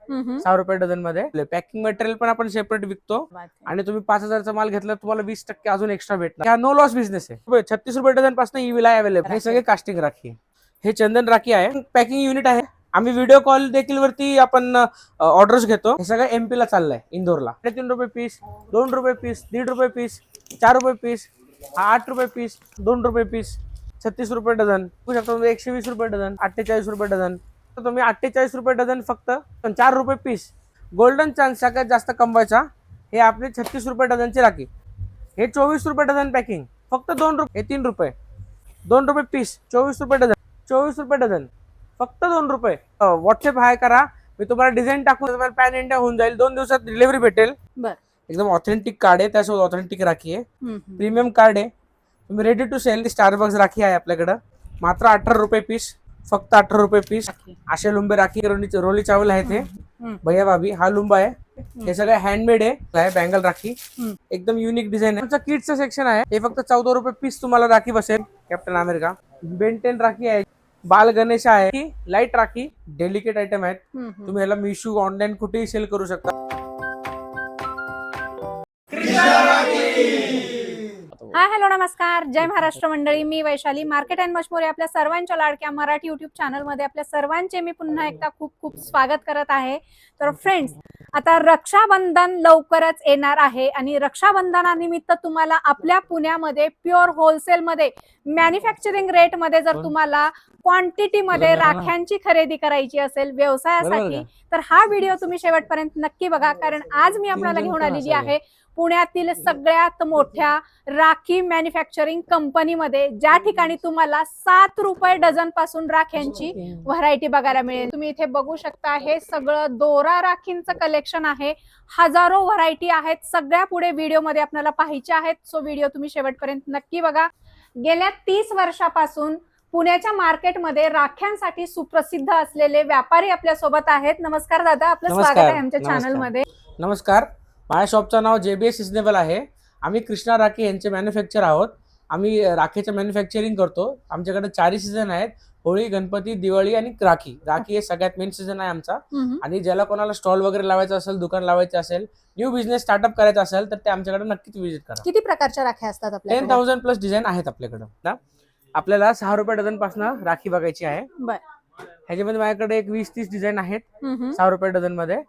₹6 dozen मध्ये. Packing material पण आपण सेपरेट विकतो आणि तुम्ही 5,000चा माल घेतला तुम्हाला 20% अजून एक्स्ट्रा भेटणार. हा नो लॉस बिझनेस आहे. ₹36 डझन पासून ई विला अवेलेबल. हे सगळे कास्टिंग राखी. हे चंदन राखी आहे, पॅकिंग युनिट आहे. आम्ही व्हिडिओ कॉल देखील वरती आपण ऑर्डर्स घेतो. हे सगळं MP ला चाललंय, इंदोरला. ₹3 piece, ₹2 piece, ₹1.5 piece, ₹4 piece, ₹8 piece, ₹2 piece, ₹36 dozen. बघू शकता तुम्ही. ₹120 डझन, ₹48 डझन. तर तुम्ही ₹48 डझन फक्त ₹4 पीस. गोल्डन चान्स सगळ्यात जास्त कमवायचा हे आपले ₹36 डझनची राखी. हे ₹24 डझन पॅकिंग, फक्त ₹2. हे ₹3, ₹2 पीस, ₹24 डझन, ₹24 डझन, फक्त ₹2. व्हॉट्सअप हाय करा, मी तुम्हाला डिझाईन टाकून तुम्हाला पॅन इंडिया होऊन जाईल. 2 दिवसात डिलिव्हरी भेटेल. एकदम ऑथेंटिक कार्ड आहे, त्यासोबत ऑथेंटिक राखी आहे. प्रीमियम कार्ड आहे. तुम्ही ready to sell. Starbucks rakhi आहे आपल्याकडं, मात्र ₹18 पीस, फक्त ₹18 पीस. असे लुंबे राखी रोली चावल आहे ते भैया भाभी. हा लुंबा आहे. हे सगळं हँडमेड आहे. बँगल राखी एकदम युनिक डिझाईन आहे. आमचं किटचं सेक्शन आहे. हे फक्त ₹14 पीस तुम्हाला राखी बसेल. कॅप्टन अमेरिका बेंटेन राखी आहे. बाल गणेश आहे. लाईट राखी डेलिकेट आयटम आहेत. तुम्ही ह्याला मिशू ऑनलाईन कुठेही सेल करू शकता. हाय हॅलो नमस्कार, जय महाराष्ट्र मंडळी. मी वैशाली, मार्केट अँड मशमोरी आपल्या सर्वांच्या लाडक्या मराठी युट्यूब चॅनल मध्ये आपल्या सर्वांचे मी पुन्हा एकदा खूप खूप स्वागत करत आहे. तर फ्रेंड्स, आता रक्षाबंधन लवकरच येणार आहे आणि रक्षाबंधनानिमित्त तुम्हाला आपल्या पुण्यामध्ये प्युअर होलसेल मध्ये मॅन्युफॅक्चरिंग रेट मध्ये जर तुम्हाला क्वांटिटी मध्ये राख्यांची खरेदी करायची असेल व्यवसायासाठी, तर हा व्हिडिओ तुम्ही शेवटपर्यंत नक्की बघा. कारण आज मी आपल्याला घेऊन आलेली आहे पुण्यातील सगळ्यात मोठ्या राखी मॅन्युफॅक्चरिंग कंपनीमध्ये, ज्या ठिकाणी तुम्हाला ₹7 डझन पासून राख्यांची व्हरायटी बघायला मिळेल. तुम्ही इथे बघू शकता, हे सगळं दोरा राखींचं कलेक्शन आहे. हजारो व्हरायटी आहेत. सगळ्या पुढे व्हिडिओमध्ये आपल्याला पाहायचे आहेत. सो व्हिडिओ तुम्ही शेवटपर्यंत नक्की बघा. गेल्या 30 वर्षापासून पुण्याच्या मार्केटमध्ये राख्यांसाठी सुप्रसिद्ध असलेले व्यापारी आपल्या सोबत आहेत. नमस्कार दादा, आपलं स्वागत आहे आमच्या चॅनल मध्ये. नमस्कार. माझ्या शॉपचं नाव JBS सिजनेबल आहे. आम्ही कृष्णा राखी यांचे मॅन्युफॅक्चर आहोत. आम्ही राखीचं मॅन्युफॅक्चरिंग करतो. आमच्याकडे 4 सीझन आहेत: होळी, गणपती, दिवाळी आणि राखी. राखी हे सगळ्यात मेन सीझन आहे आमचा. आणि ज्याला कोणाला स्टॉल वगैरे लावायचा असेल, दुकान लावायचं असेल, न्यू बिझनेस स्टार्टअप करायचा असेल, तर ते आमच्याकडे नक्कीच विजिट करा. किती प्रकारच्या राख्या असतात आपल्याकडे? 10,000 प्लस डिझाईन आहेत आपल्याकडे. आपल्याला ₹6 डझन पासून राखी बघायची आहे. ह्याच्यामध्ये माझ्याकडे एक 20-30 डिझाईन आहेत ₹6 डझन मध्ये.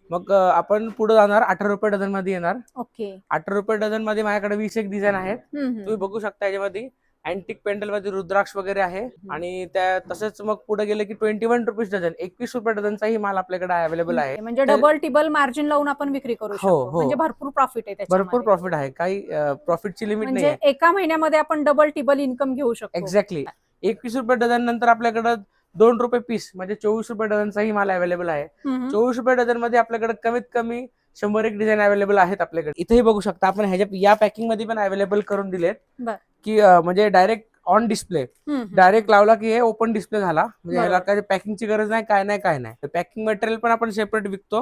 मग आपण पुढे जाणार, ₹18 डझन मध्ये येणार. ओके. ₹18 डझन मध्ये माझ्याकडे 20 डिझाईन आहेत. तुम्ही बघू शकता. याच्यामध्ये अँटिक पेंडल मध्ये रुद्राक्ष वगैरे आहे. आणि त्या तसंच मग पुढे गेले की ₹21 डझन, ₹21 डझनचाही माल आपल्याकडे अवेलेबल आहे. म्हणजे डबल टिबल मार्जिन लावून आपण विक्री करू शकतो. म्हणजे भरपूर प्रॉफिट आहे त्याच्यामध्ये. भरपूर प्रॉफिट आहे. काही प्रॉफिटची लिमिट नाही. म्हणजे एका महिन्यामध्ये आपण डबल टिबल इन्कम घेऊ शकतो. एक्झॅक्टली. ₹21 डझन नंतर आपल्याकडे ₹2 पीस म्हणजे ₹24 डझनचाही माल अवेलेबल आहे. ₹24 डझन मध्ये आपल्याकडे कमीत कमी 100 डिझाईन अवेलेबल आहेत आपल्याकडे. इथेही बघू शकता आपण. या पॅकिंग मध्ये पण अवेलेबल करून दिलेत की म्हणजे डायरेक्ट ऑन डिस्प्ले. डायरेक्ट लावला की हे ओपन डिस्प्ले झाला. म्हणजे ह्याला काही पॅकिंगची गरज नाही, काय नाही. पॅकिंग मटेरियल पण आपण सेपरेट विकतो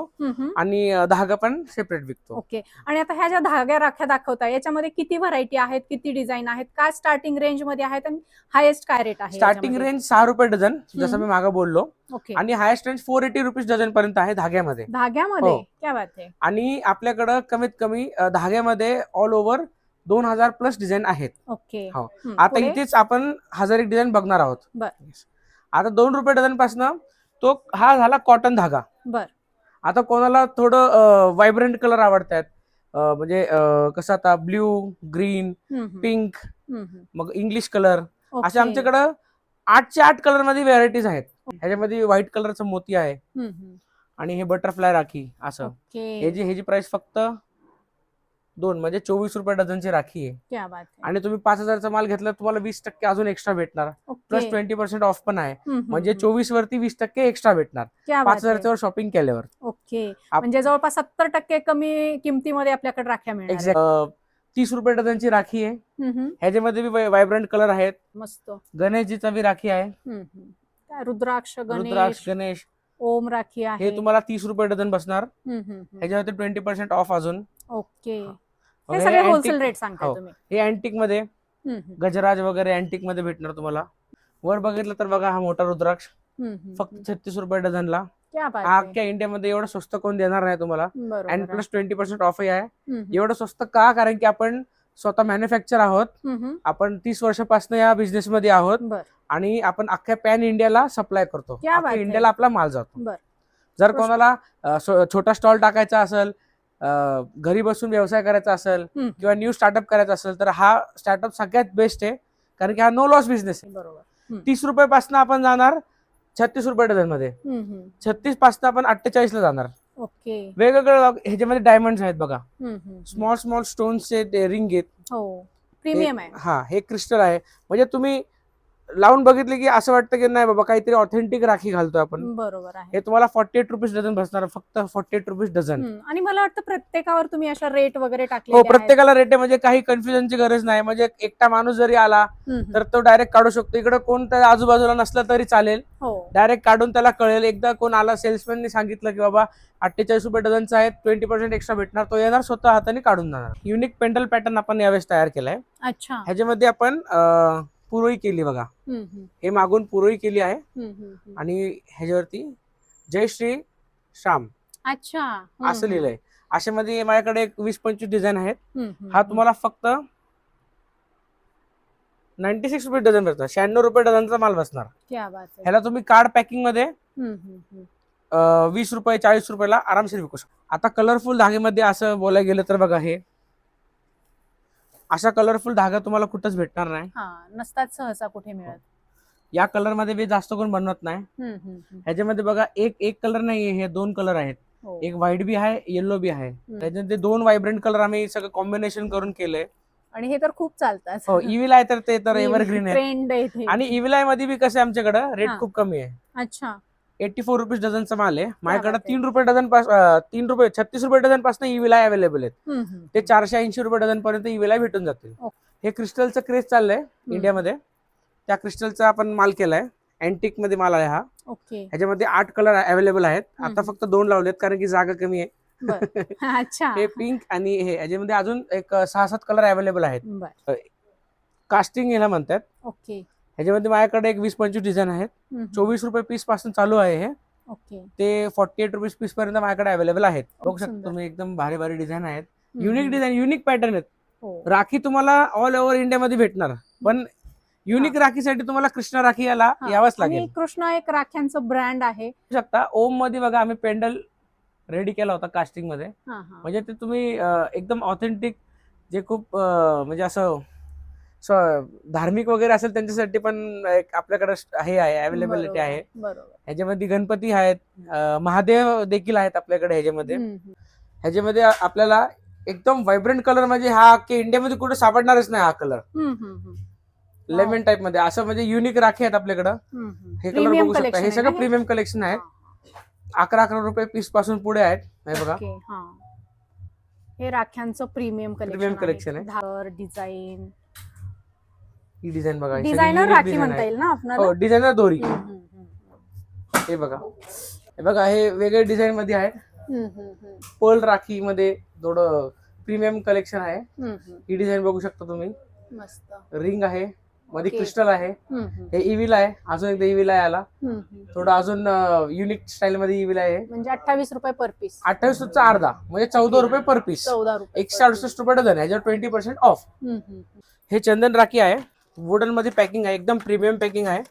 आणि धागा पण सेपरेट विकतो. ओके. आणि आता ह्या ज्या धाग्या राख्या दाखवता, याच्यामध्ये किती व्हरायटी आहेत, किती डिझाईन आहेत, काय स्टार्टिंग रेंज मध्ये आहेत आणि हायेस्ट काय रेट आहे? स्टार्टिंग रेंज ₹6 डझन, जसं मी मागे बोललो. ओके. आणि हायेस्ट रेंज ₹480 डझन पर्यंत आहे धाग्यामध्ये. क्या बात आहे. आणि आपल्याकडं कमीत कमी धाग्यामध्ये ऑल ओव्हर 2000 प्लस डिझाईन आहेत. ओके. आता इथेच आपण 1000 डिझाईन बघणार आहोत. आता ₹2 डझन पासून तो हा झाला कॉटन धागा. आता कोणाला थोडं व्हायब्रंट कलर आवडतात, म्हणजे कसं आता ब्ल्यू, ग्रीन, पिंक, मग इंग्लिश कलर, असे आमच्याकडं 8चे 8 कलर मध्ये व्हरायटीज आहेत. ह्याच्यामध्ये व्हाईट कलरचा मोती आहे आणि हे बटरफ्लाय राखी असं. ह्याची प्राइस फक्त 2 म्हणजे ₹24 डझनची राखी आहे. आणि तुम्ही 5,000चा माल घेतला तुम्हाला 20% अजून एक्स्ट्रा भेटणार. प्लस 20% ऑफ पण आहे. म्हणजे 24 वरती 20% एक्स्ट्रा भेटणार 5,000च्या वर शॉपिंग केल्यावर. ओके. म्हणजे जवळपास 70% कमी किमतीमध्ये आपल्याकडे राख्या मिळणार. ₹30 डझनची राखी आहे. ह्याच्यामध्ये बी व्हायब्रंट कलर आहेत. मस्त. गणेशजीचा बी राखी आहे. रुद्राक्ष, गणेश, ओम राखी आहे. हे तुम्हाला ₹30 डझन बसणार. ह्याच्यावरती 20% ऑफ अजून. ओके. हे सगळे होलसेल रेट सांगताय तुम्ही. हे अँटिक मध्ये गजराज वगैरे अँटिक मध्ये भेटणार तुम्हाला. वर बघितलं तर बघा, हा मोठा रुद्राक्ष फक्त ₹36 डझनला. क्या बात हा आहे. अख्ख्या इंडियामध्ये एवढं स्वस्त कोण देणार नाही तुम्हाला. अँड बरोबर आहे. प्लस 20% ऑफही आहे. हम्म, एवढं स्वस्त का? कारण की आपण स्वतः मॅन्युफॅक्चर आहोत. हम्म. आपण 30 वर्षापासून या बिझनेस मध्ये आहोत बर. आणि आपण अख्ख्या पॅन इंडियाला सप्लाय करतो. क्या बात अख्ख्या आहे. इंडियाला आपला माल जातो. बर. जर कोणाला छोटा स्टॉल टाकायचा असेल, घरी बसून व्यवसाय करायचा असेल किंवा न्यू स्टार्टअप करायचा असेल तर हा स्टार्टअप सगळ्यात बेस्ट आहे. कारण की हा नो लॉस बिझनेस आहे. बरोबर. 30 रुपयापासून आपण जाणार 36 रुपये डझन मध्ये. 36 पासून आपण 48 ला जाणार. ओके. वेगवेगळं ह्याच्यामध्ये डायमंड्स आहेत बघा. स्मॉल स्मॉल स्टोन्सचे रिंग आहेत. हो, प्रीमियम आहे. हा, हे क्रिस्टल आहे. म्हणजे तुम्ही लावून बघितले की असं वाटतं की नाही बाबा काहीतरी ऑथेंटिक राखी घालतोय आपण. बरोबर आहे. हे तुम्हाला 48 रुपीज डझन बसणार, फक्त 48 रुपीज डझन. आणि मला वाटतं प्रत्येकावर तुम्ही अशा रेट वगैरे टाकले. हो, प्रत्येकाला रेट आहे. म्हणजे काही कन्फ्युजनची गरज नाही. म्हणजे एकटा माणूस जरी आला तर तो डायरेक्ट काढू शकतो. इकडे कोण त्या आजूबाजूला नसला तरी चालेल, डायरेक्ट काढून त्याला कळेल. एकदा कोण आला सेल्समॅननी सांगितलं की बाबा 48 रुपये डझनचा आहे, 20% एक्स्ट्रा भेटणार, तो येणार स्वतः हाताने काढून जाणार. युनिक पेंडल पॅटर्न आपण यावेळेस तयार केलाय. अच्छा. ह्याच्यामध्ये आपण पुरोई केली बघा. हे मागून पुरोई केली आहे आणि ह्याच्यावरती जय श्री श्याम अच्छा असं लिहिलंय. अशामध्ये माझ्याकडे 20-25 डिझाईन आहेत. हा तुम्हाला फक्त 96 रुपये डझन भेटतात. 96 रुपये डझनचा माल बसणार. क्या बात आहे. ह्याला तुम्ही कार्ड पॅकिंग मध्ये 20 रुपये 40 रुपयाला आरामशीर विकू शकता. आता कलरफुल धागेमध्ये असं बोलायला गेलं तर बघा, हे अशा कलरफुल धागा तुम्हाला कुठंच भेटणार नाही. नसतात सहसा कुठे मिळत. या कलर मध्ये मी जास्त करून बनवत नाही. ह्याच्यामध्ये बघा एक कलर नाहीये, हे 2 कलर आहेत. एक व्हाईट बी आहे, येलो बी आहे. त्याच्यामध्ये 2 व्हायब्रंट कलर आम्ही सगळं कॉम्बिनेशन करून केलंय. आणि हे तर खूप चालतात. हो, इव्हिल आहे तर ते तर एव्हरग्रीन आहे. ट्रेंड आहे. आणि इव्हिल आहे मध्ये बी कसं आमच्याकडे रेट खूप कमी आहे. अच्छा. 84 रुपीज डझनचा माल आहे माझ्याकडे. 3 रुपये डझन 36 रुपये डझन पासून इव्हिल आहे अवेलेबल आहेत. ते 480 रुपये डझन पर्यंत इव्हिल आहे भेटून जातील. हे क्रिस्टलचं क्रेज चाललंय इंडियामध्ये. त्या क्रिस्टलचा आपण माल केलाय. अँटिक मध्ये माल आहे हा. ह्याच्यामध्ये 8 कलर अवेलेबल आहेत. आता फक्त 2 लावलेत कारण की जागा कमी आहे. अच्छा. हे पिंक आणि हे ह्याच्यामध्ये अजून एक 6-7 कलर अवेलेबल आहेत. कास्टिंग ह्याला म्हणतात. ओके. ह्याच्यामध्ये माझ्याकडे एक 20-25 डिझाईन आहेत. 24 रुपये पीस पासून चालू आहे हे. ते 48 रुपीज पीस पर्यंत माझ्याकडे अवेलेबल आहेत. बघू शकता तुम्ही, एकदम भारी भारी डिझाईन आहेत. युनिक डिझाईन, युनिक पॅटर्न आहेत. राखी तुम्हाला ऑल ओव्हर इंडिया मध्ये भेटणार, पण युनिक राखीसाठी तुम्हाला कृष्णा राखी याला यावंच लागेल. कृष्णा एक राख्यांचं ब्रँड आहे. शकता ओम मध्ये बघा, आम्ही पेंडल रेडी केला होता कास्टिंग मध्ये. म्हणजे ते तुम्ही एकदम ऑथेंटिक, जे खूप म्हणजे असं धार्मिक वगैरे असेल त्यांच्यासाठी पण आपल्याकडे हे आहे, अवेलेबिलिटी आहे. ह्याच्यामध्ये गणपती आहेत, महादेव देखील आहेत आपल्याकडे. ह्याच्यामध्ये आपल्याला एकदम व्हायब्रंट कलर, म्हणजे हा अख्ख्या इंडियामध्ये कुठे सापडणारच नाही हा कलर. लेमन टाइप मध्ये असं म्हणजे युनिक राखी आहेत आपल्याकडं. हे कलर बघू शकता. हे सगळं प्रीमियम कलेक्शन आहे. 11 रुपये पीस पासून पुढे आहेत. हे बघा, हे राख्यांचं प्रीमियम कलेक्शन आहे. डिझाईन, ही डिझाईन बघा, डिझायनर राखी म्हणता येईल ना आपल्याला. हो, डिझायनर दोरी. हे बघा, हे बघा, हे वेगळे डिझाईन मध्ये आहे. पर्ल राखी मध्ये थोडं प्रीमियम कलेक्शन आहे. ही डिझाईन बघू शकता तुम्ही. मस्त रिंग आहे, मध्ये क्रिस्टल आहे. हे इव्हिल आहे, अजून एकदा इव्हिल आहे याला. थोडं अजून युनिक स्टाईल मध्ये इव्हिल आहे. म्हणजे 28 रुपये पर पीस. 28 चा अर्धा म्हणजे 14 रुपये पर पीस. 168 रुपये डझन. याच्यावर 20% ऑफ. हे चंदन राखी आहे, वुडन मध्ये पॅकिंग आहे, एकदम प्रीमियम पॅकिंग आहे.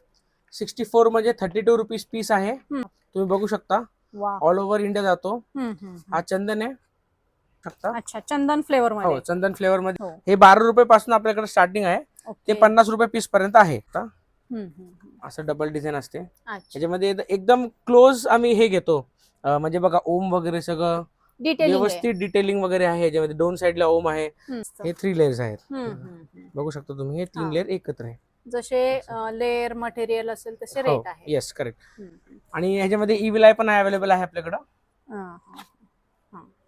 64 म्हणजे 32 रुपीज पीस आहे. तुम्ही बघू शकता, ऑल ओव्हर इंडिया जातो. हा चंदन आहे. अच्छा, चंदन फ्लेवर मध्ये. हो, चंदन फ्लेवर मध्ये. हे 12 रुपये पासून आपल्याकडे स्टार्टिंग आहे. ते 50 रुपये पीस पर्यंत आहे. असं डबल डिझाईन असते. त्याच्यामध्ये एकदम क्लोज आम्ही हे घेतो, म्हणजे बघा ओम वगैरे सगळं व्यवस्थित डिटेलिंग वगैरे आहे. याच्यामध्ये 2 साइडला ओम आहे. हे 3 लेयर्स आहेत. बघू शकता तुम्ही, हे 3 लेयर एकत्र आहे. जसे लेयर मटेरियल असेल तसे रेट आहे. Yes, correct. आणि ह्याच्यामध्ये इव्हिल आय पण अवेलेबल आहे आपल्याकडं.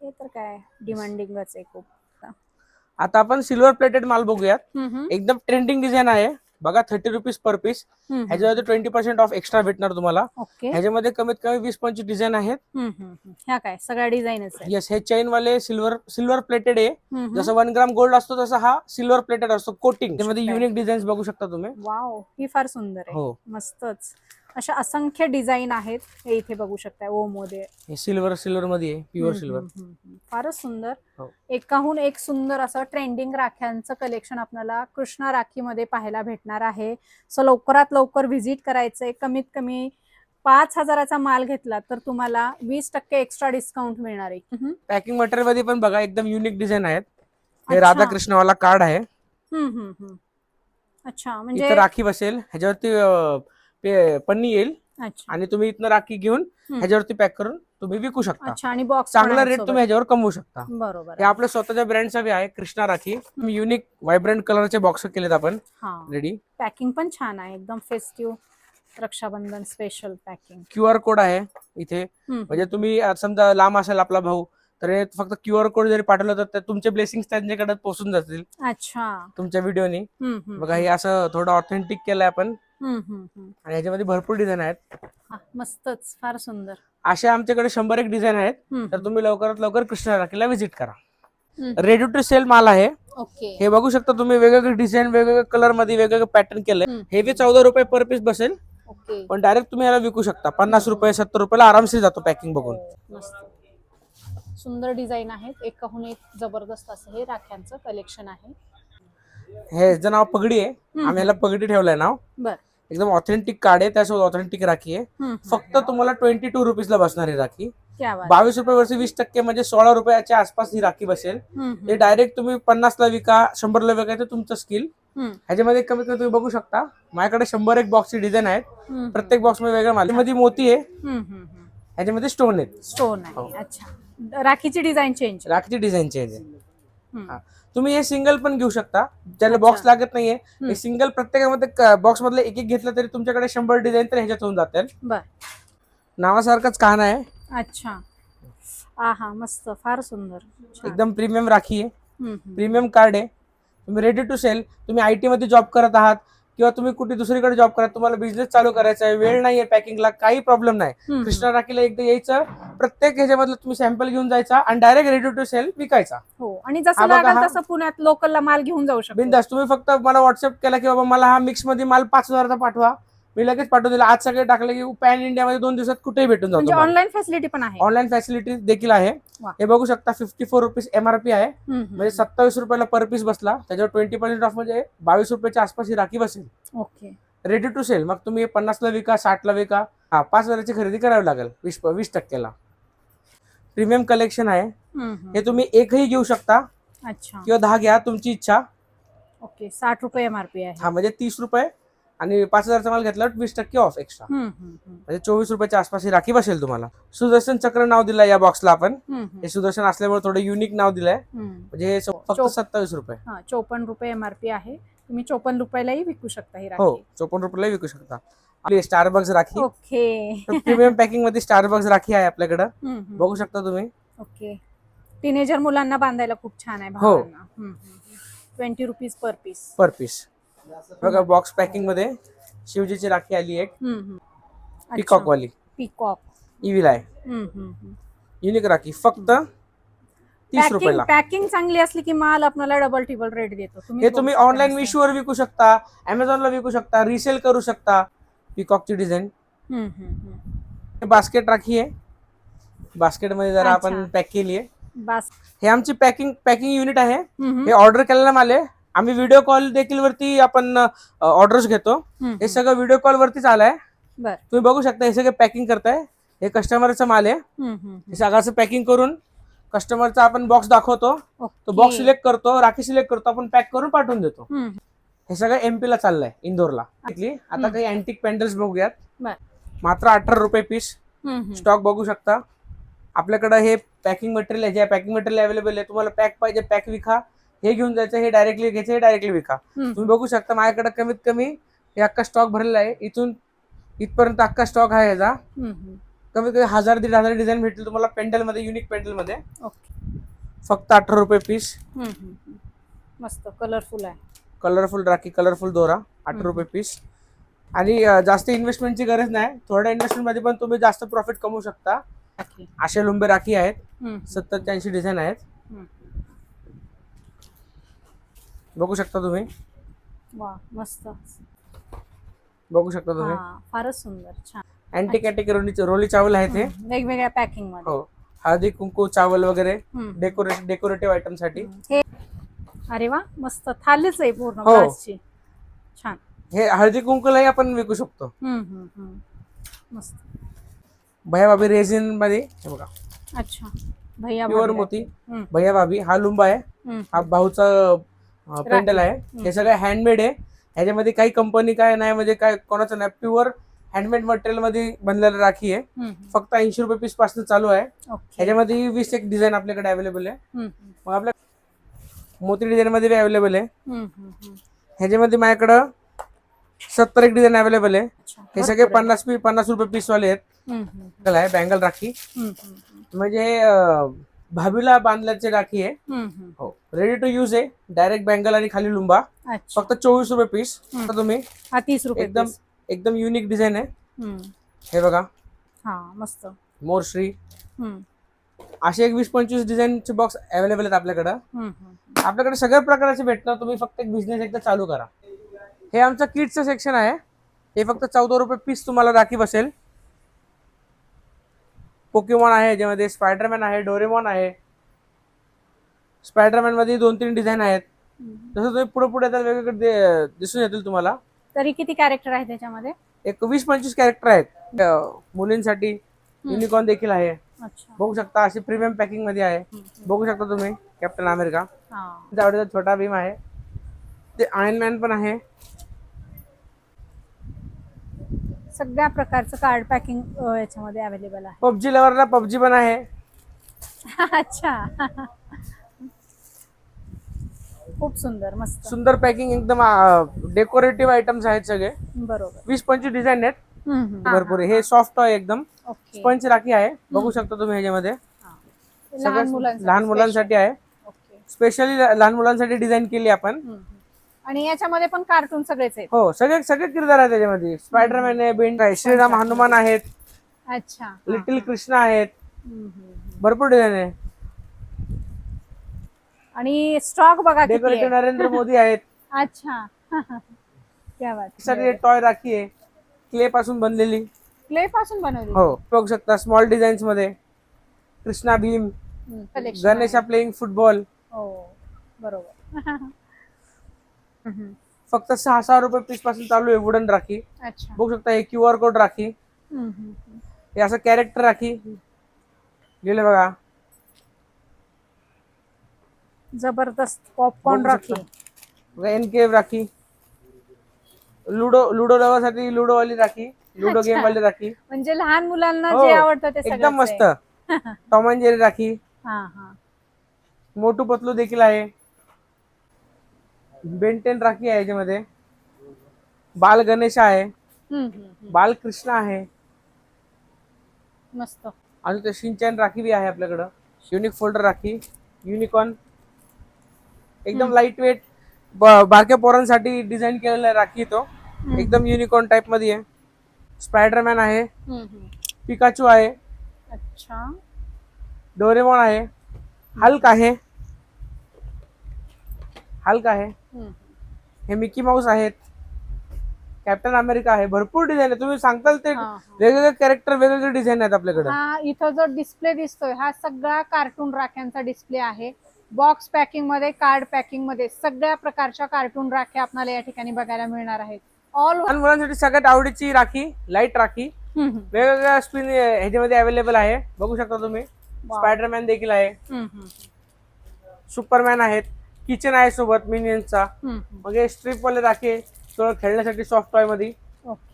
हे तर काय डिमांडिंगच आहे खूप. आता आपण सिल्वर प्लेटेड माल बघूयात. एकदम ट्रेंडिंग डिझाईन आहे बघा. 30 रुपीज पर पीस. ह्याच्यामध्ये 20% ऑफ एक्स्ट्रा भेटणार तुम्हाला. ह्याच्यामध्ये कमीत कमी 20-25 डिझाईन आहेत. ह्या काय सगळ्या डिझाईनच आहे. येस, हे चेन वाले सिल्वर प्लेटेड आहे. जसं 1 ग्राम गोल्ड असतो तसं हा सिल्वर प्लेटेड असतो. कोटिंग त्यामध्ये युनिक डिझाईन्स बघू शकता तुम्ही. वाव, ही फार सुंदर आहे. हो, मस्तच. अशा असंख्य डिझाईन आहेत. हे इथे बघू शकता ओम मध्ये. हे सिल्वर मध्ये आहे, प्युअर सिल्वर. फारच सुंदर. हो. एकाहून एक सुंदर असं ट्रेंडिंग राख्यांचं कलेक्शन आपल्याला कृष्णा राखीमध्ये पाहायला भेटणार आहे. सो लवकरात लवकर व्हिजिट करायचंय. कमीत कमी 5,000चा माल घेतला तर तुम्हाला 20% एक्स्ट्रा डिस्काउंट मिळणार आहे. पॅकिंग मटेरियल मध्ये पण बघा एकदम युनिक डिझाइन आहेत. हे अच्छा. राधाकृष्णवाला कार्ड आहे. अच्छा, इथं म्हणजे राखी बसेल, ह्याच्यावरती पन्नी येईल अच्छा आणि तुम्ही इथनं राखी घेऊन ह्याच्यावरती पॅक करून तुम्ही विकू शकता. अच्छा, आणि बॉक्स चांगला रेट तुम्ही ह्याच्यावर कमवू शकता. बरोबर हे आपल्या स्वतःच्या ब्रँडचा बी आहे कृष्णा राखी. युनिक व्हायब्रंट कलरचे बॉक्स केलेत आपण रेडी. पॅकिंग पण छान आहे, एकदम festive Rakshabandhan special packing. QR code आहे इथे. म्हणजे तुम्ही समजा लांब असेल आपला भाऊ तर हे फक्त QR कोड जरी पाठवलं तर तुमचे ब्लेसिंग्स त्यांच्याकडे पोहोचून जातील. अच्छा. तुमच्या व्हिडिओनी. बघा हे असं थोडं ऑथेंटिक केलंय आपण आणि ह्याच्यामध्ये भरपूर डिझाईन आहेत. मस्तच, फार सुंदर. अशा आमच्याकडे 100 डिझाईन आहेत. तर तुम्ही लवकरात लवकर कृष्णा राखीला व्हिजिट करा. रेडी टू सेल माल आहे. ओके. हे बघू शकता तुम्ही, वेगवेगळे डिझाईन वेगवेगळ्या कलर मध्ये वेगवेगळे पॅटर्न केलंय. हे बी 14 रुपये पर पीस बसेल. ओके. पण डायरेक्ट तुम्ही याला विकू शकता 50 रुपये 70 रुपयाला आरामशीर जातो पॅकिंग बघून. मस्त सुंदर डिझाईन आहेत. एकाहून एक जबरदस्त असं हे राख्यांचं कलेक्शन आहे. हे याचं नाव पगडी आहे. आम्ही याला पगडी ठेवलंय नाव. बर. एकदम ऑथेंटिक कार्ड आहे, त्यासोबत ऑथेंटिक राखी आहे. फक्त तुम्हाला 22 रुपीजला बसणार ही राखी. 22 रुपये वरती 20% म्हणजे 16 रुपयाच्या आसपास ही राखी बसेल. हे डायरेक्ट तुम्ही 50ला विका 100ला विका ते तुमचं स्किल. ह्याच्यामध्ये कमीत कमी तुम्ही बघू शकता माझ्याकडे 101 बॉक्सची डिझाईन आहेत. प्रत्येक बॉक्स मध्ये वेगळ्या माल मोती आहे. ह्याच्यामध्ये स्टोन आहेत. स्टोन आहे. अच्छा, राखीची डिझाईन चेंज. राखीची डिझाईन चेंज आहे. तुम्ही हे सिंगल पण घेऊ शकता, ज्याला बॉक्स लागत नाहीये. हे सिंगल प्रत्येकामध्ये बॉक्स मधले एक एक घेतलं तरी तुमच्याकडे 100 डिझाईन तर ह्याच्यात होऊन जातील. नावासारखंच कान आहे. अच्छा. आहा, मस्त, फार सुंदर. एकदम प्रीमियम राखी आहे. प्रीमियम कार्ड आहे. तुम्ही रेडी टू सेल. तुम्ही IT मध्ये जॉब करत आहात किंवा तुम्ही कुठे दुसरीकडे जॉब करत, तुम्हाला बिझनेस चालू करायचा आहे, वेळ नाहीये पॅकिंगला, काही प्रॉब्लेम नाही. कृष्णा राखीला एकदा यायचं, प्रत्येक ह्याच्यामधलं तुम्ही सॅम्पल घेऊन जायचा आणि डायरेक्ट रेडी टू सेल विकायचा. हो, आणि जसं लागेल तसं पुण्यात लोकलला माल घेऊन जाऊ शकता बिंदास. तुम्ही फक्त मला व्हॉट्सअप केला की बाबा मला हा मिक्स मध्ये माल 5,000चा पाठवा, मी लगेच पाठवून दिला. आज सगळे टाकले की पॅन इंडियामध्ये 2 दिवसात कुठेही भेटून म्हणजे जातो. ऑनलाईन फॅसिलिटी पण आहे. ऑनलाईन फॅसिलिटी देखील आहे. हे बघू शकता 54 रुपीज MRP आहे. म्हणजे 27 रुपयाला पर पीस बसला. त्याच्यावर 20% ऑफ म्हणजे 22 रुपयाच्या आसपास ही राखी बसेल. ओके. Ready to sell. मग तुम्ही 50ला विका 60ला विका. 5,000ची खरेदी करावी लागेल 20%ला. प्रीमियम कलेक्शन आहे. हे तुम्ही एकही घेऊ शकता. अच्छा. किंवा 10 घ्या, तुमची इच्छा. ओके. 60 रुपये MRP आहे. हा, म्हणजे 30 रुपये आणि 5,000चा माल घेतला 20% ऑफ एक्स्ट्रा. म्हणजे 24 रुपयाच्या आसपास ही राखी बसेल तुम्हाला. सुदर्शन चक्र नाव दिलंय या बॉक्सला आपण. हे सुदर्शन असल्यामुळे थोडं युनिक नाव दिलंय. म्हणजे हे फक्त 27 रुपये. 54 रुपये MRP आहे. तुम्ही 54 रुपयालाही विकू शकता ही राखी. हो, 54 रुपयाला विकू शकता. आपली Starbucks rakhi. Okay. Premium packing मध्ये स्टारबक्स राखी आहे आपल्याकडे. बघू शकता तुम्ही. ओके. टीनेजर मुलांना बांधायला खूप छान आहे. हो. 20 रुपीज पर पीस. बघा बॉक्स पॅकिंग मध्ये शिवजीची राखी आली एक. पिकॉक वाली. पिकॉक इव्हिल आहे. युनिक राखी फक्त 30 रुपयाला. पॅकिंग चांगली असली की माल आपल्याला डबल टिबल रेट देतो. हे तुम्ही ऑनलाईन मिशोवर विकू शकता, Amazonला विकू शकता, रिसेल करू शकता. पिकॉकची डिझाईन. बास्केट राखी आहे. बास्केट मध्ये जरा आपण पॅक केली आहे. हे आमची पॅकिंग युनिट आहे. हे ऑर्डर केलेला माल आहे. आम्ही व्हिडिओ कॉल देखील वरती आपण ऑर्डर्स घेतो. हे सगळं व्हिडिओ कॉल वरतीच आलंय. तुम्ही बघू शकता हे सगळं पॅकिंग करताय. हे कस्टमरचा माल आहे. हे सगळं पॅकिंग करून कस्टमरचा आपण बॉक्स दाखवतो. तो बॉक्स सिलेक्ट करतो, राखी सिलेक्ट करतो, आपण पॅक करून पाठवून देतो. हे सगळं MP ला चाललंय, इंदोरला. आता काही अँटिक पॅन्डल्स बघूयात. मात्र 18 रुपये पीस. स्टॉक बघू शकता. आपल्याकडे हे पॅकिंग मटेरियल आहे. पॅकिंग मटेरियल अवेलेबल आहे. तुम्हाला पॅक पाहिजे पॅक विका. हे घेऊन जायचं, हे डायरेक्टली घ्यायचं, हे डायरेक्टली विका. तुम्ही बघू शकता माझ्याकडे कमीत कमी हे अख्खा स्टॉक भरलेला आहे. इथून इथपर्यंत अख्खा स्टॉक आहे याचा. कमीत कमी 1000-1500 डिझाईन भेटतील तुम्हाला पेंडल मध्ये, युनिक पेंडल मध्ये. फक्त 18 रुपये पीस. मस्त कलरफुल आहे. कलरफुल राखी, कलरफुल दोरा. 18 रुपये पीस. आणि जास्त इन्व्हेस्टमेंटची गरज नाही. थोड्या इन्व्हेस्टमेंट मध्ये पण तुम्ही जास्त प्रॉफिट कमवू शकता. असे लुंबे राखी आहेत. 70 ते 80 डिझाईन आहेत. बघू शकता तुम्ही. वा, मस्त. बघू शकता तुम्ही. हा फारच सुंदर, छान. अँटी कॅटेगरी रोली चावल आहेत हे. वेगवेगळ्या पॅकिंग मध्ये. हो, हळदी कुंकू चावल वगैरे हम्म. डेकोरेटिव्ह आयटम साठी. हे अरे वा, मस्त थालीच आहे पूर्ण हो. ग्लासची. छान. हे हळदी कुंकूलाही आपण विकू शकतो. मस्त. भैया भाभी रेझिन मध्ये हे बघा, अच्छा, भैया प्युअर भाभी मोती. हम्म. भैया भाभी हा लुंबा आहे, हा भाऊचा पेंडल आहे. हे सगळं हँडमेड आहे. ह्याच्यामध्ये काही कंपनी काय नाही, म्हणजे काय कोणाचं नाही, प्युअर हँडमेड मटेरियल मध्ये बनलेलं राखी आहे. फक्त 80 रुपये पीस पासून चालू आहे. ओके. ह्याच्यामध्ये 20 एक डिझाईन आपल्याकडे अवेलेबल आहे. मग आपल्या मोती डिझाईन मध्ये बी अवेलेबल आहे. ह्याच्यामध्ये माझ्याकडं 70 एक डिझाईन अवेलेबल आहे. अच्छा, हे सगळे 50 रुपये पीस वाले आहेत. आहे बँगल राखी, म्हणजे भाभीला बांधल्याची राखी आहे. हो, रेडी टू यूज आहे. डायरेक्ट बँगल आणि खाली लुंबा. अच्छा. फक्त 24 रुपये पीस. तुम्ही हा 30 रुपये एकदम piece. एकदम युनिक डिझाईन आहे. हे बघा, हा मस्त. मोरश्री. असे एक 20-25 डिझाईनचे बॉक्स अवेलेबल आहेत आपल्याकडं. आपल्याकडे सगळ्या प्रकारचे भेटणार. तुम्ही फक्त एक बिझनेस एकदा चालू करा. हे आमचं किड्सचं सेक्शन आहे. हे फक्त 14 रुपये पीस तुम्हाला राखी बसेल. पोकेमॉन आहे, ज्यामध्ये स्पायडरमॅन आहे, डोरेमॉन आहे. स्पायडरमॅन मध्ये 2-3 डिझाईन आहेत. जसं तुम्ही पुढे पुढे वेगवेगळे दिसून येतील तुम्हाला. तरी किती कॅरेक्टर आहे त्याच्यामध्ये? एक 20-25 कॅरेक्टर आहेत. मुलींसाठी युनिकॉर्न देखील आहे. अच्छा. बघू शकता, अशी प्रीमियम पॅकिंग मध्ये आहे. बघू शकता तुम्ही, कॅप्टन अमेरिका. हा. आवडीचा छोटा भीम आहे. ते आयर्न मॅन पण आहे. सगळ्या प्रकारचं कार्ड पॅकिंग याच्यामध्ये अवेलेबल आहे. पबजी लवरला पबजी पण आहे. अच्छा. खूप सुंदर, मस्त. सुंदर पॅकिंग, एकदम डेकोरेटिव्ह आयटम्स आहेत सगळे. बरोबर. 20-25 डिझाईन आहेत. भरपूर. हे सॉफ्ट टॉय एकदम ओके. स्पंज राखी आहे. बघू शकता तुम्ही ह्याच्यामध्ये. लहान मुलांसाठी आहे. ओके. स्पेशली लहान मुलांसाठी डिझाईन केली आपण. आणि याच्यामध्ये पण कार्टून सगळेच आहेत. हो, सगळे सगळे किरदार आहेत त्याच्यामध्ये. स्पायडरमॅन आहे, बेंड आहे, श्रीराम हनुमान आहेत, अच्छा. लिटिल कृष्ण आहेत. भरपूर डिझाईन आहे. आणि स्टॉक बघा किती डेकोरेटिव्ह आहे. नरेंद्र मोदी आहेत. अच्छा. क्या बात. साठी टॉय राखी आहे, क्ले पासून बनलेली. क्ले पासून बनवली. हो, बघू शकता स्मॉल डिझाईन्स मध्ये. Krishna Bhim, collection. Ganesha playing football. हो, बरोबर. फक्त 6 रुपये पीस पासून चालू आहे वुडन राखी. अच्छा. बघू शकता, हे QR कोड राखी. हे असं कॅरेक्टर राखी गेले बघा. जबरदस्त पॉपकॉर्न राखी. एनकेव राखी. लुडो लवरसाठी लुडो वाली राखी, लुडो गेम वाली राखी. म्हणजे लहान मुलांना हो, जे आवडतं ते एकदम मस्त. Tom and Jerry rakhi. Motu Patlu देखील आहे. बेंटेन राखी आहे याच्यामध्ये. बाल गणेश आहे, बाल कृष्ण आहे. मस्त. आणि ते शिनचॅन राखी बी आहे आपल्याकडं. Unique folder rakhi, unicorn. एकदम लाईट वेट, बारक्या पोरांसाठी डिझाईन केलेला राखी. तो एकदम युनिकॉर्न टाइप मध्ये आहे. स्पायडरमॅन आहे, पिकाचू आहे. अच्छा. डोरेमॉन आहे, हल्क आहे. हे मिकी माऊस आहेत, कॅप्टन अमेरिका आहे. भरपूर डिझाईन आहे. तुम्ही सांगताल ते वेगवेगळे कॅरेक्टर, वेगवेगळे डिझाईन आहेत आपल्याकडे. हा इथं जो डिस्प्ले दिसतोय हा सगळा कार्टून राख्यांचा डिस्प्ले आहे. बॉक्स पॅकिंग मध्ये, कार्ड पॅकिंग मध्ये सगळ्या प्रकारच्या कार्टून राख्या आपल्याला या ठिकाणी बघायला मिळणार आहेत. ऑल लहान मुलांसाठी सगळ्यात आवडीची राखी, लाईट राखी. वेगवेगळ्या स्पिन ह्याच्यामध्ये अवेलेबल आहे. बघू शकता तुम्ही. स्पायडरमॅन देखील आहे, सुपरमॅन आहेत, किचन आहे सोबत मिनियन्सचा. मग हे स्ट्रिप वाले राखी आहे, थोडं खेळण्यासाठी सॉफ्ट टॉय मध्ये.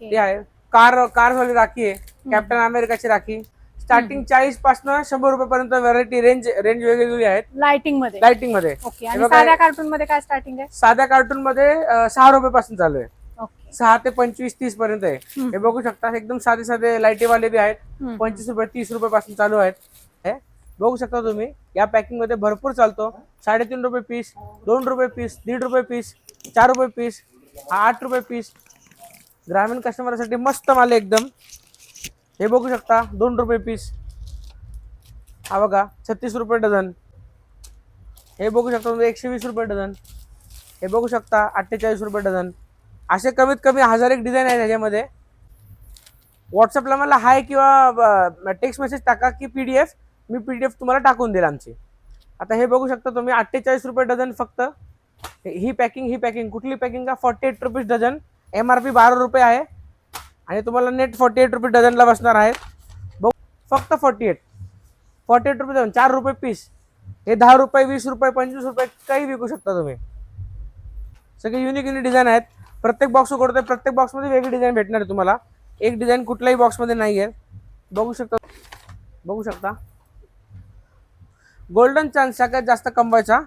ते आहे. कार वाली राखी आहे, कॅप्टन अमेरिकाची राखी. स्टार्टिंग 40 पासून 100 रुपयापर्यंत व्हरायटी रेंज वेगवेगळी आहेत. लाइटिंग मध्ये. ओके. आणि साध्या कार्टून मध्ये काय स्टार्टिंग आहे? साध्या कार्टून मध्ये 6 रुपये पासून चालू आहे. ओके. 6 ते 25-30 पर्यंत आहे. हे बघू शकता, एकदम साधे लाईटी वाले बी आहेत. 25 रुपये 30 रुपये पासून चालू आहेत. हे बघू शकता तुम्ही. या पॅकिंग मध्ये भरपूर चालतो. 3.5 रुपये पीस, 2 रुपये पीस, 1.5 रुपये पीस, 4 रुपये पीस, 8 रुपये पीस. ग्रामीण कस्टमरसाठी मस्त माल एकदम. हे बघू शकता, 2 रुपये पीस. हा बघा, 36 रुपये डझन. हे बघू शकता तुम्ही, 120 रुपये डझन. हे बघू शकता, 48 रुपये डझन. असे कमीत कमी 1000 एक डिझाईन आहे त्याच्यामध्ये. व्हॉट्सअपला मला हाय किंवा टेक्स्ट मेसेज टाका की PDF, मी PDF तुम्हाला टाकून देईल आमची. आता हे बघू शकता तुम्ही 48 रुपये डझन फक्त. ही पॅकिंग कुठली पॅकिंग का 48 रुपीज डझन. MRP 12 रुपये आहे आणि तुम्हाला नेट 48 रुपये डझनला बसणार आहेत. बघू फक्त 48 रुपये डझन, 4 रुपये पीस. हे 10 रुपये, 20 रुपये, 25 रुपये काही विकू शकता तुम्ही. सगळे युनिक डिझाईन आहेत. प्रत्येक बॉक्स उघडतोय, प्रत्येक बॉक्समध्ये वेगळी डिझाईन भेटणार आहे तुम्हाला. एक डिझाईन कुठल्याही बॉक्समध्ये नाही आहे. बघू शकता गोल्डन चान्स सगळ्यात जास्त कमवायचा.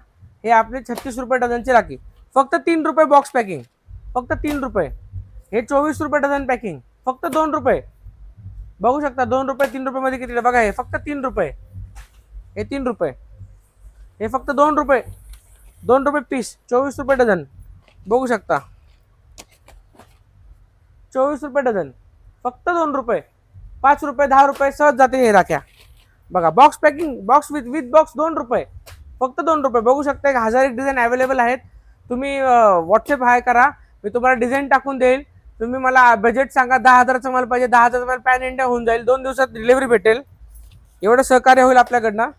हे आपले 36 रुपये डझनची राखी. फक्त 3 रुपये बॉक्स पॅकिंग, फक्त 3 रुपये. हे 24 रुपये डझन पॅकिंग, फक्त 2 रुपये. बघू शकता 2 रुपये 3 रुपये मध्ये किती बघा. हे फक्त 3 रुपये, हे 3 रुपये, हे फक्त 2 रुपये. 2 रुपये पीस, 24 रुपये डझन. बघू शकता 24 रुपये डझन, फक्त 2 रुपये. 5 रुपये 10 रुपये सहज जाते हे राख्या. बघा box packing, box with box 2 रुपये, फक्त 2 रुपये. बघू शकता 1000 एक डिझाईन अवेलेबल आहेत. तुम्ही व्हॉट्सअप हाय करा, मी तुम्हाला डिझाईन टाकून देईल. तुम्ही मला बजेट सांगा, 10,000चा माल पाहिजे, 10,000चा माल पॅन इंडिया होऊन जाईल. 2 दिवसात डिलिव्हरी भेटेल. एवढं सहकार्य होईल आपल्याकडनं.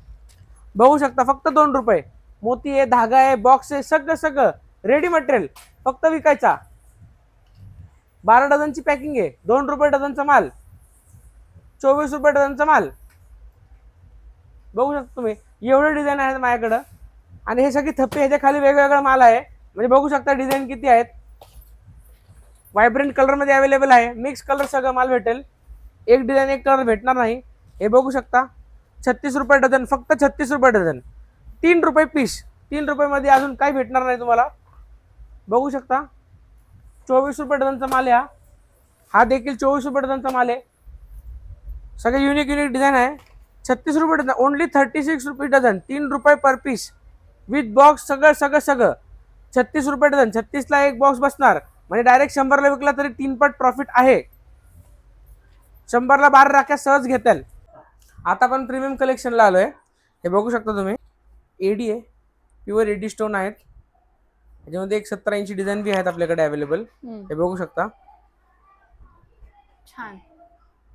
बघू शकता फक्त 2 रुपये. मोती आहे, धागा आहे, बॉक्स आहे, सगळं रेडी मटेरियल, फक्त विकायचा. 12 डझनची पॅकिंग आहे, 2 रुपये डझनचा माल, 24 रुपये डझनचा माल. बघू शकता तुम्ही एवढे डिझाईन आहेत माझ्याकडं. आणि हे सगळी थप्पी, ह्याच्या खाली वेगवेगळा माल आहे. म्हणजे बघू शकता डिझाईन किती आहेत. व्हायब्रंट कलरमध्ये अवेलेबल आहे, मिक्स कलर सगळं माल भेटेल. एक डिझाईन एक कलर भेटणार नाही. हे बघू शकता 36 रुपये डझन, फक्त 36 रुपये डझन. 3 रुपये पीस, 3 रुपये अजून काही भेटणार नाही तुम्हाला. बघू शकता 24 रुपये डझनचा माल आहे. हा देखील 24 रुपये डझनचा माल आहे. सगळे युनिक डिझाईन आहे. 36 रुपये डझन, ओनली 36 रुपये डझन. 3 रुपये पर पीस विथ बॉक्स, सगळं 36 रुपये डझन. 36ला एक बॉक्स बसणार म्हणजे डायरेक्ट 100ला विकला तरी 3 पट प्रॉफिट आहे. 100ला 12 राख्या सहज घेताल. आता आपण प्रीमियम कलेक्शनला आलोय. हे बघू शकता तुम्ही एडी आहे, प्युअर एडी स्टोन आहेत. त्याच्यामध्ये एक 17 इंची डिझाईन बी आहेत आपल्याकडे अवेलेबल. हे बघू शकता छान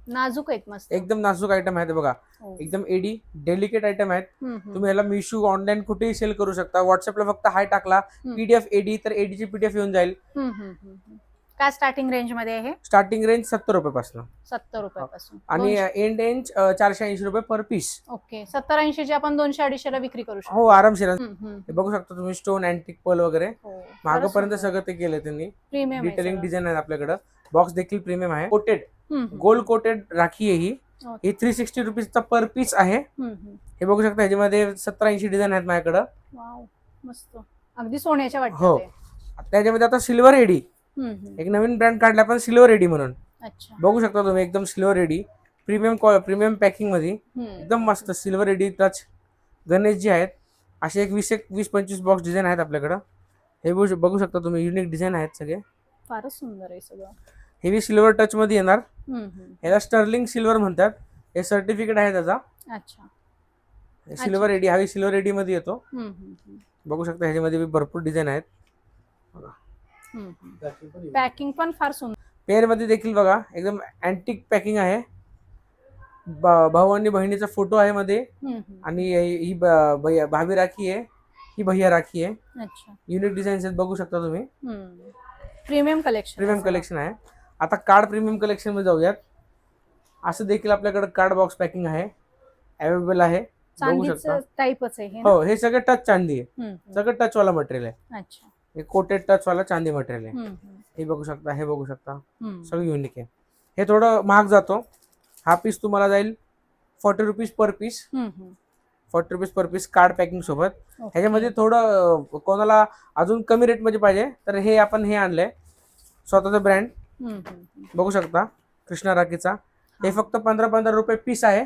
नाजूक आहेत, मस्त एकदम नाजूक आयटम आहेत. बघा एकदम एडी डेलिकेट आयटम आहेत. तुम्ही ह्याला मिशू ऑनलाईन कुठेही सेल करू शकता. व्हॉट्सअपला फक्त हाय टाकला PDF एडी, तर एडीची PDF येऊन जाईल. काय स्टार्टिंग रेंज मध्ये आहे? स्टार्टिंग रेंज 70 रुपयापासून, 70 रुपयापासून आणि एंड रेंज 480 रुपये पर पीस. ओके, 70-80 ची आपण 200-250 ला विक्री करू शकतो. हो आरामशीर. हे बघू शकता तुम्ही स्टोन, अँटिक पर्ल वगैरे मागपर्यंत सगळं ते केलं त्यांनी. प्रीमियम डिटेलिंग डिझाईन आहे आपल्याकडे. बॉक्स देखील प्रीमियम आहे. कोटेड, गोल्ड कोटेड राखी आहे ही 360 रुपीजचा पर पीस आहे. हे बघू शकता ह्याच्यामध्ये 17-80 डिझाईन आहेत माझ्याकडे. वाव मस्त, अगदी सोन्याच्या वाटतात. हो, त्याच्यामध्ये आता सिल्वर एडी एक नवीन ब्रँड काढला आपण, सिल्वर एडी म्हणून. अच्छा, बघू शकता तुम्ही एकदम सिल्वर एडी प्रीमियम पॅकिंग मध्ये एकदम मस्त silver eddy touch. Ganesh ji आहेत असे एक 20-25 बॉक्स डिझाईन आहेत आपल्याकडे. हे बघू शकता तुम्ही युनिक डिझाईन आहेत सगळे, फारच सुंदर आहे सगळं. हेवी सिल्वर टच मध्ये येणार. याला स्टर्लिंग सिल्वर म्हणतात. हे सर्टिफिकेट आहे त्याचा. अच्छा, सिल्वर एडी, हा सिल्वर एडी मध्ये येतो. बघू शकता ह्याच्यामध्ये भरपूर डिझाईन आहेत. पॅकिंग पण फार सुंदर. पेअर मध्ये देखील बघा एकदम अँटिक पॅकिंग आहे. भाऊ आणि बहिणीचा फोटो आहे मध्ये. आणि ही भाभी राखी आहे, ही भैया राखी आहे. अच्छा, युनिक डिझाईन्स आहेत, बघू शकता तुम्ही. प्रीमियम कलेक्शन आहे. आता कार्ड प्रीमियम कलेक्शन मध्ये जाऊयात. असं देखील आपल्याकडे कार्ड बॉक्स पॅकिंग आहे, अवेलेबल आहे. बघू शकता टाइपच आहे. हो, हे सगळं टच चांदी आहे, सगळं टच वाला मटेरियल आहे. अच्छा, हे कोटेड टच वाला चांदी मटेरियल आहे. हे बघू शकता, हे बघू शकता, सगळं युनिक आहे. हे थोडं महाग जातो. हा पीस तुम्हाला जाईल 40 rupees per piece. 40 rupees per piece card packing सोबत. ह्याच्यामध्ये थोडं कोणाला अजून कमी रेट मध्ये पाहिजे तर हे आपण हे आणलंय स्वतःचा ब्रँड. बघू शकता कृष्णा राखीचा. हे फक्त 15-15 रुपये पीस आहे.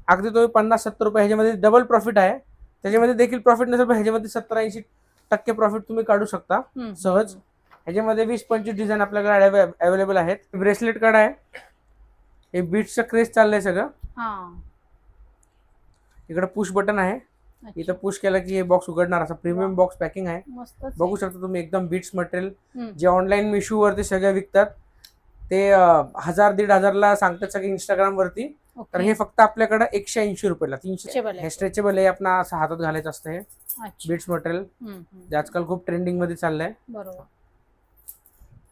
अगदी तुम्ही 50-70 रुपये, ह्याच्यामध्ये डबल प्रॉफिट आहे. त्याच्यामध्ये देखील प्रॉफिट नसेल पण ह्याच्यामध्ये 70-80% प्रॉफिट तुम्ही काढू शकता सहज. ह्याच्यामध्ये 20-25 डिझाईन आपल्याकडे अवेलेबल आहेत. ब्रेसलेट कार्ड आहे. हे बीट्सचं क्रेज चाललंय सगळं. इकडे पुश बटन आहे. इथं पुश केलं की हे बॉक्स उघडणार. असं प्रीमियम बॉक्स पॅकिंग आहे. मस्तच बघू आहे. शकता तुम्ही एकदम बीट्स मटेरियल. हम्म. जे ऑनलाईन मिशो वरती सगळे विकतात ते 1000-1500 सांगतात सगळे इंस्टाग्राम वरती. तर ओके. हे फक्त आपल्याकडे 180 रुपयाला 300. Stretchable आहे. हे स्ट्रेचेबल आहे. आपण असं हातात घालायचं असतं. हे अच्छा. बीट्स मटेरियल जे आजकाल खूप ट्रेंडिंग मध्ये चाललंय. बरोबर.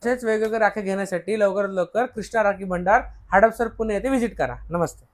तसेच वेगवेगळे राख्या घेण्यासाठी लवकरात लवकर कृष्णा राखी भंडार, हडपसर, पुणे येथे व्हिजिट करा. नमस्ते.